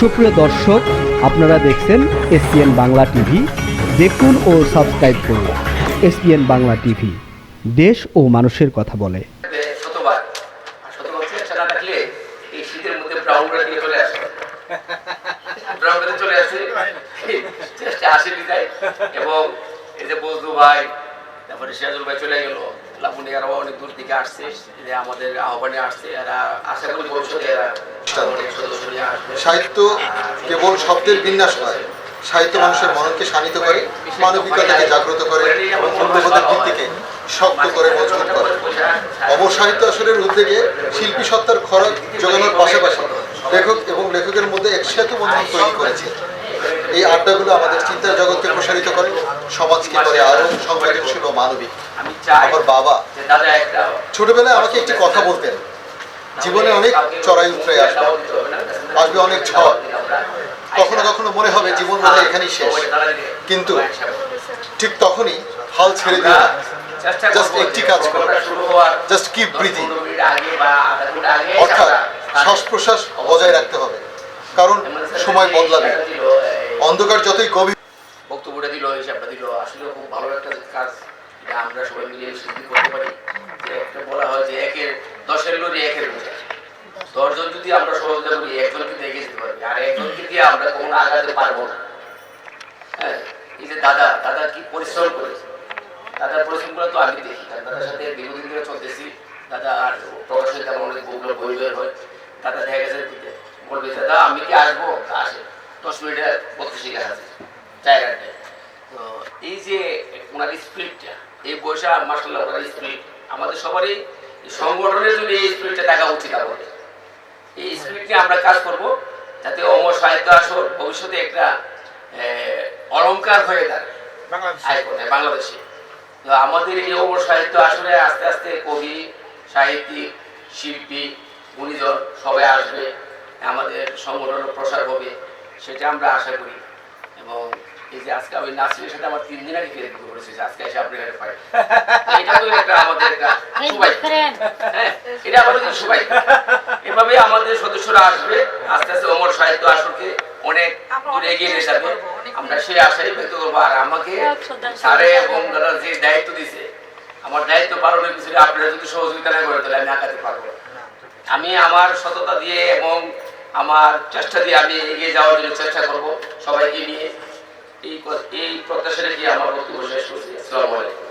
সুপ্রিয় দর্শক, আপনারা দেখছেন এসপিএন বাংলা টিভি। দেখুন ও সাবস্ক্রাইব করুন এসপিএন বাংলা টিভি, দেশ ও মানুষের কথা বলে। এই শীতের মধ্যে ব্রাউনটা দিয়ে চলে আসে, ব্রাউনটা চলে আসে, হাসি দিদায়। এবং এই যে বজলু ভাই, তারপরে সিরাজুল ভাই চলে গেল, লাবণী আরও অনেক দূর থেকে আসছে, যে আমাদের আহ্বানে আসছে। এরা আশা করি ভবিষ্যতে এরা সদস্য নিয়ে আসবে। সাহিত্য কেবল শব্দের বিন্যাস নয়, সাহিত্য মানুষের মনকে শানিত করে, মানবিকতাকে জাগ্রত করে এবং মূল্যবোধের ভিত্তিকে শক্ত করে মজবুত করে। অমর সাহিত্য আসরের উদ্যোগে শিল্পী সত্তার খরচ যোগানোর পাশাপাশি লেখক এবং লেখকের মধ্যে এক সেতু বন্ধন তৈরি করেছে। এই আড্ডাগুলো আমাদের চিন্তার জগৎকে প্রসারিত করে, সমাজকে করে আরও সংবেদনশীল ও মানবিক। আমার বাবা ছোটবেলায় আমাকে একটি কথা বলতেন, জীবনে অনেক চড়াই উতরাই আসবে, আসবে অনেক ঝড়, কখনো কখনো মনে হবে জীবন বোধহয় এখানেই শেষ, কিন্তু ঠিক তখনই হাল ছেড়ে দিও না, জাস্ট একটি কাজ করো, জাস্ট কিপ ব্রিথিং। অর্থাৎ শ্বাস প্রশ্বাস বজায় রাখতে হবে, কারণ সময় বদলাবে, অন্ধকার যতই গভীর। বক্তব্যটা দিল, হিসাবটা দিল, আসলে খুব ভালো একটা কাজ, এটা আমরা সবাই মিলে সিদ্ধি করতে পারি। যে একটা বলা হয় যে একের 10-এর লড়ি 1-এর বোঝা, 10 জন যদি আমরা সহযোগিতা করি, একজনকে দিয়ে এগিয়ে যেতে পারবি, আর একজনকে দিয়ে আমরা কখনো আগাতে পারবো না। হ্যাঁ, এই যে দাদা কি পরিশ্রম করেছে, দাদার পরিশ্রমগুলো তো আমি দেখি, দাদার সাথে দীর্ঘদিন ধরে চলতেছি। দাদা আর প্রকাশের তেমন অনেক বইগুলো বই বের হয়, দাদা দেখা গেছে বলবে দাদা আমি কি আসবো, আসে 10 মিনিটে 32 গাছ আছে জায়গাটায়। তো এই যে ওনার স্পিরিটটা, এই বৈশা মার্শাল্লাহ ওনার স্পিরিট, আমাদের সবারই সংগঠনের জন্য এই স্পিরিটটা থাকা উচিত। আমাদের এই স্পিরিট নিয়ে আমরা কাজ করব, যাতে অমর সাহিত্য আসর ভবিষ্যতে একটা অলংকার হয়ে দাঁড়ায় বাংলাদেশে। তো আমাদের এই অমর সাহিত্য আসরে আস্তে আস্তে কবি, সাহিত্যিক, শিল্পী, গুণীজন সবাই আসবে, আমাদের সংগঠনের প্রসার হবে, সেটা আমরা আশা করি। এবং এই যে আজকে আমি নাসিরের সাথে আমার 3 দিন আগে ফেসবুক করেছি, আজকে এসে আপনি পাই, এটা তো একটা আমাদের একটা সবাই, হ্যাঁ এটা আমাদের সবাই। এভাবে আমাদের সদস্যরা আসবে, আস্তে আস্তে অমর সাহিত্য আসরকে অনেক দূর এগিয়ে নিয়ে যাবে, আমরা সেই আশাই ব্যক্ত করবো। আর আমাকে স্যারে এবং দাদা যে দায়িত্ব দিছে, আমার দায়িত্ব পালনের পিছনে আপনারা যদি সহযোগিতা না করে, তাহলে আমি আগাতে পারবো। আমি আমার সততা দিয়ে এবং আমার চেষ্টা দিয়ে আমি এগিয়ে যাওয়ার জন্য চেষ্টা করব, সবাইকে নিয়ে। এই প্রত্যাশা রেখে আমার বক্তব্য শেষ করছি। আসসালামু আলাইকুম।